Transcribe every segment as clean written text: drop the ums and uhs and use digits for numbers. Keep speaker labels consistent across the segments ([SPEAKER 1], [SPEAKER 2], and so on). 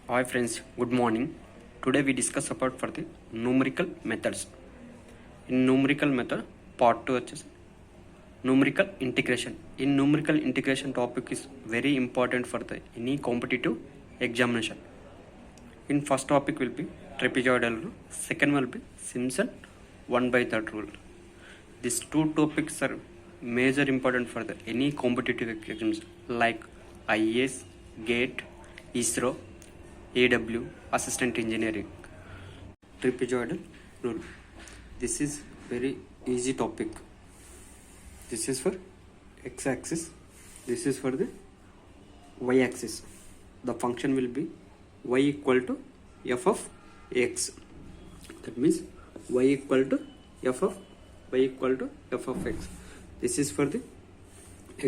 [SPEAKER 1] Hi friends, good morning. Today we discuss about for the numerical methods. In numerical method, part 2 వచ్చేసి numerical integration. In numerical integration topic is very important for the any competitive examination. In first topic will be trapezoidal rule, second will be Simpson 1/3 rule. These two topics are major important for the any competitive exams like IAS, GATE, ISRO, AW, assistant engineering. Trapezoidal rule. This is very easy topic. This is for x-axis. This is for the y-axis. The function will be y equal to f of x. That means y equal to f of y equal to f of x. This is for the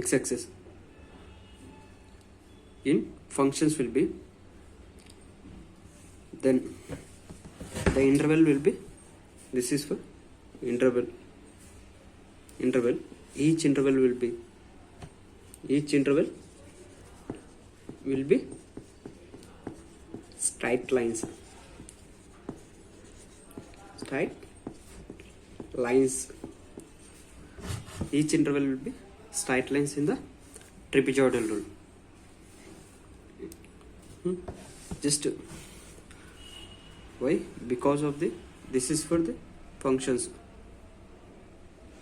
[SPEAKER 1] x-axis. In functions will be, then the interval will be, this is for interval. Each interval will be straight lines. Each interval will be straight lines in the trapezoidal rule. Just why? Because of the, this is for the functions.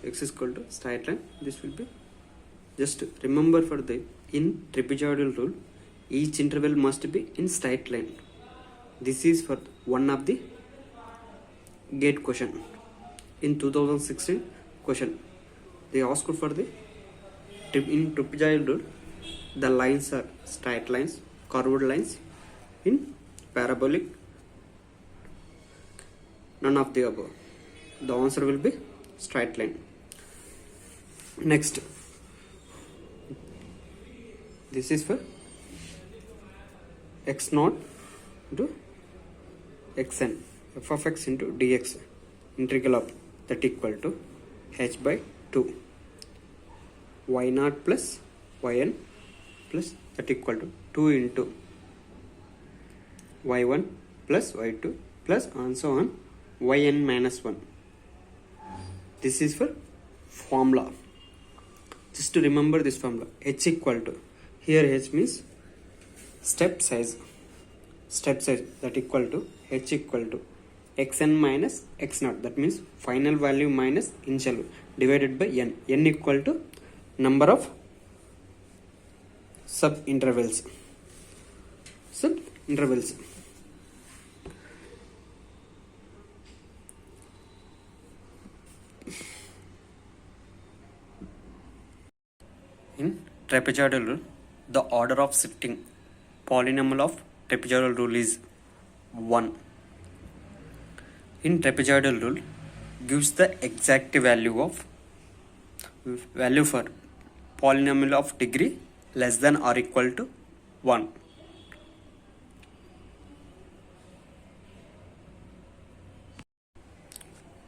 [SPEAKER 1] X is equal to straight line. This will be, just remember for the, in trapezoidal rule, each interval must be in straight line. This is for one of the GATE question. In 2016 question, they asked for the, in trapezoidal rule, the lines are straight lines, curved lines, in parabolic, none of the above. The answer will be straight line. Next, this is for x naught into xn, f of x into dx, integral of that equal to h by 2, y naught plus yn plus that equal to 2 into y1 plus y2 plus and so on yn minus 1. This is for formula. Just to remember this formula, h equal to, here h means step size that equal to h equal to xn minus x naught, that means final value minus initial divided by n equal to number of sub intervals. In trapezoidal rule, the order of shifting polynomial of trapezoidal rule is 1. In trapezoidal rule, gives the exact value for polynomial of degree less than or equal to 1.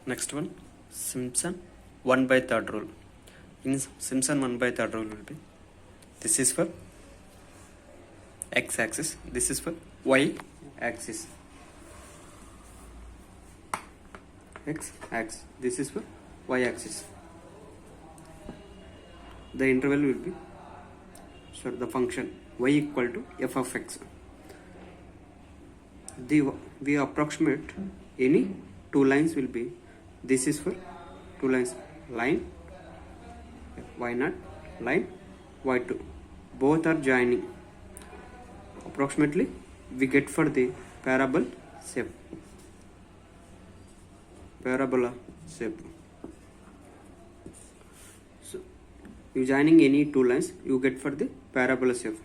[SPEAKER 1] Next one, Simpson 1/3 rule. In Simpson 1/3 rule will be, this is for x-axis, this is for y-axis. X-axis, this is for y-axis. The interval will be, the function y equal to f of x. We approximate any two lines will be, this is for two lines, line y0, line y2, both are joining. Approximately we get for the parabola shape. So you joining any two lines, you get for the parabola shape.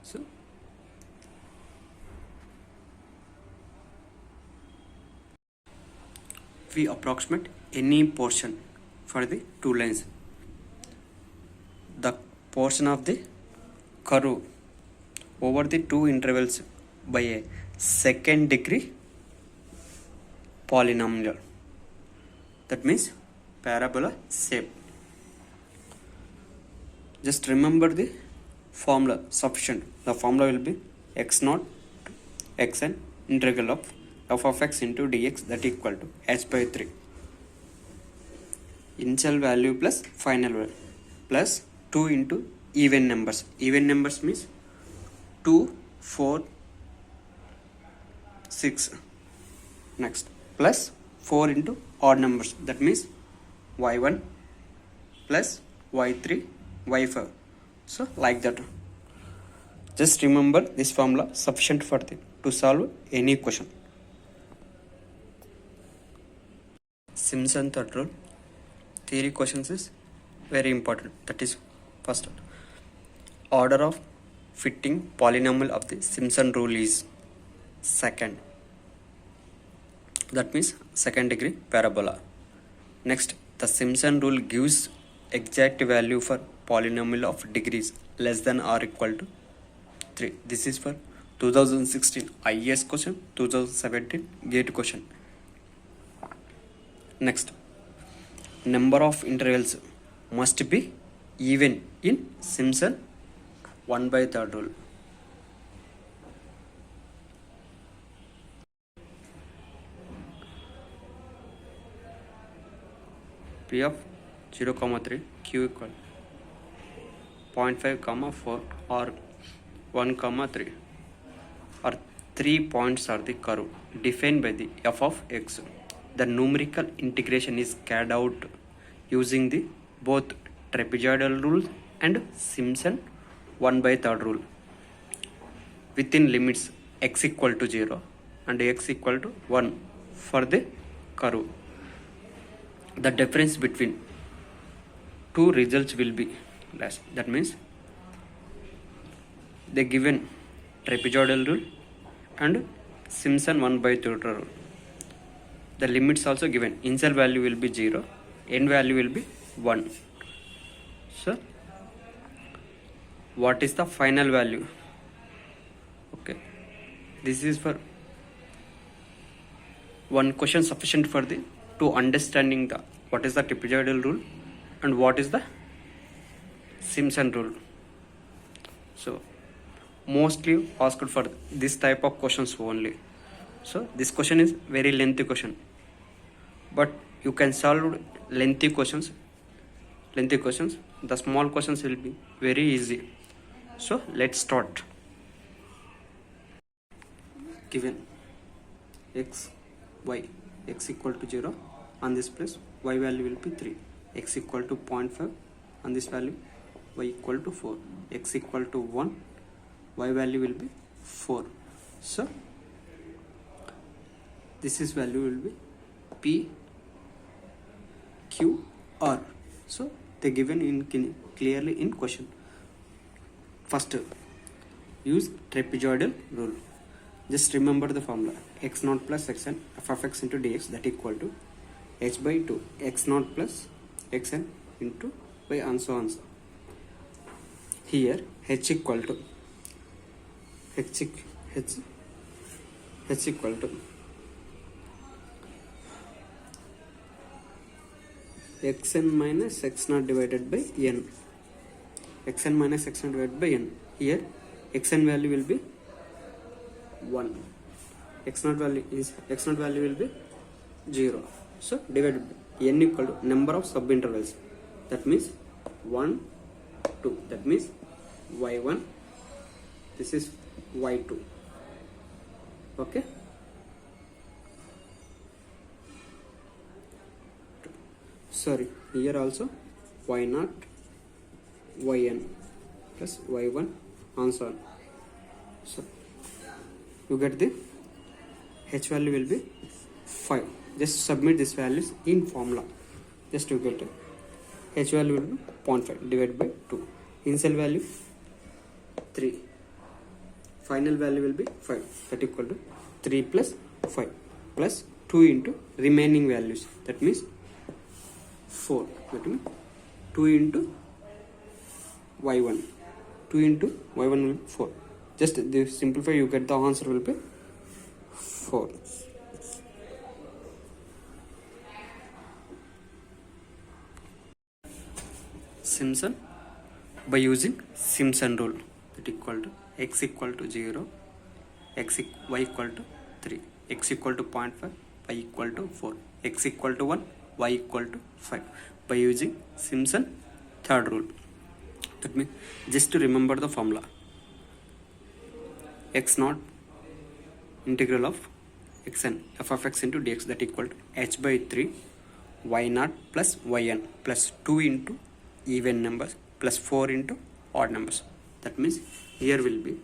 [SPEAKER 1] So we approximate any portion for the two lines. The portion of the curve over the two intervals by a second degree polynomial. That means parabola shape. Just remember the formula sufficient. The formula will be x naught xn integral of f of x into dx that equal to h by 3 initial value plus final value plus 2 into even numbers. Even numbers means 2, 4, 6. Next plus 4 into odd numbers, that means y1 plus y3 y5. So like that. Just remember this formula sufficient for to solve any question. Simpson third rule theory questions is very important. That is first order of fitting polynomial of the Simpson rule is second. That means second degree parabola. Next, the Simpson rule gives exact value for polynomial of degrees less than or equal to 3. This is for 2016 IAS question, 2017 GATE question. Next, number of intervals must be even in Simpson 1/3 rule. P of 0, 3 Q equal 0.5, 4 or 1, 3 or 3 points are the curve defined by the f of x. The numerical integration is carried out using the both trapezoidal rule and Simpson 1/3 rule within limits x equal to 0 and x equal to 1 for the curve. The difference between two results will be less. That means the given trapezoidal rule and Simpson 1/3 rule. The limits also given. Initial value will be 0, end value will be 1. So what is the final value? Okay, this is for one question sufficient for the to understanding the what is the trapezoidal rule and what is the Simpson rule. So mostly asked for this type of questions only. So this question is very lengthy question, but you can solve lengthy questions. The small questions will be very easy. So let's start. Given x, y, x equal to 0 on this place, y value will be 3, x equal to 0.5 on this value, y equal to 4, x equal to 1, y value will be 4. So this is value will be P, Q, R. So they given in clearly in question. First, use trapezoidal rule. Just remember the formula x naught plus xn f of x into dx that equal to h by 2 x naught plus xn into y and so on. Here h equal to h equal to xn minus x naught divided by n. Xn minus x naught divided by n. Here xn value will be 1. X naught value will be 0. So divided by n equal to number of subintervals. That means 1, 2. That means y1. This is y2. Okay. Sorry, here also y0, yn plus y1 and so on. So you get the h value will be 5. Just submit these values in formula. Just you get it. H value will be 0.5 divided by 2. Initial value 3. Final value will be 5. That equal to 3 plus 5 plus 2 into remaining values. That means 4. That means 2 into y1. 2 into y1 will be 4. Just simplify, you get the answer will be 4. Simpson by using Simpson rule that equal to x equal to 0 y equal to 3, x equal to 0.5, y equal to 4, x equal to 1, y equal to 5 by using Simpson third rule. That means just to remember the formula, x naught integral of xn f of x into dx, that equal to h by 3 y naught plus yn plus 2 into even numbers plus 4 into odd numbers. That means here will be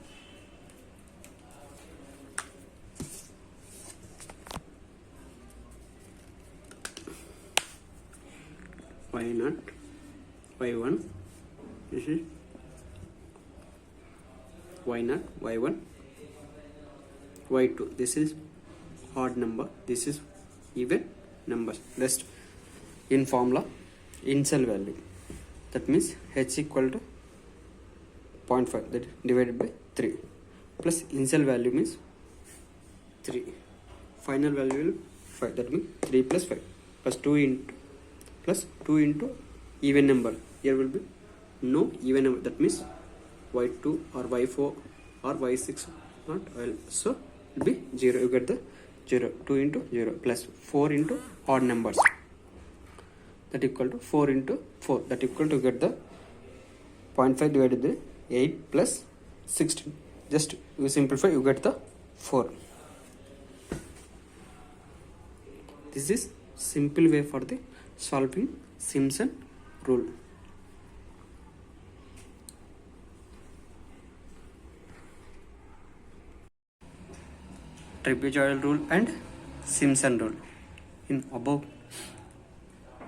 [SPEAKER 1] y naught y1, this is y naught y1, y2, this is odd number, this is even numbers. Rest in formula initial value, that means h equal to 0.5, that divided by 3 plus initial value means 3, final value will 5, that means 3 plus 5 plus 2 into even number. Here will be no even number, that means y2 or y4 or y6 not well, so it will be 0. You get the 0. 2 into 0 plus 4 into odd numbers, that equal to 4 into 4, that equal to get the 0.5 divided by 8 plus 16. Just you simplify, you get the 4. This is simple way for the solving Simpson rule. Trapezoidal rule and Simpson rule. In above,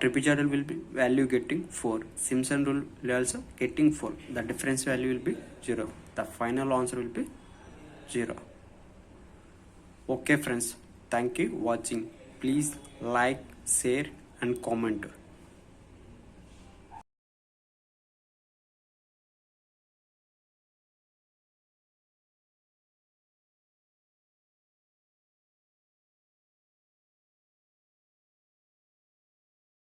[SPEAKER 1] trapezoidal will be value getting 4. Simpson rule will also getting 4. The difference value will be 0. The final answer will be 0. Okay friends, thank you watching. Please like, share and comment.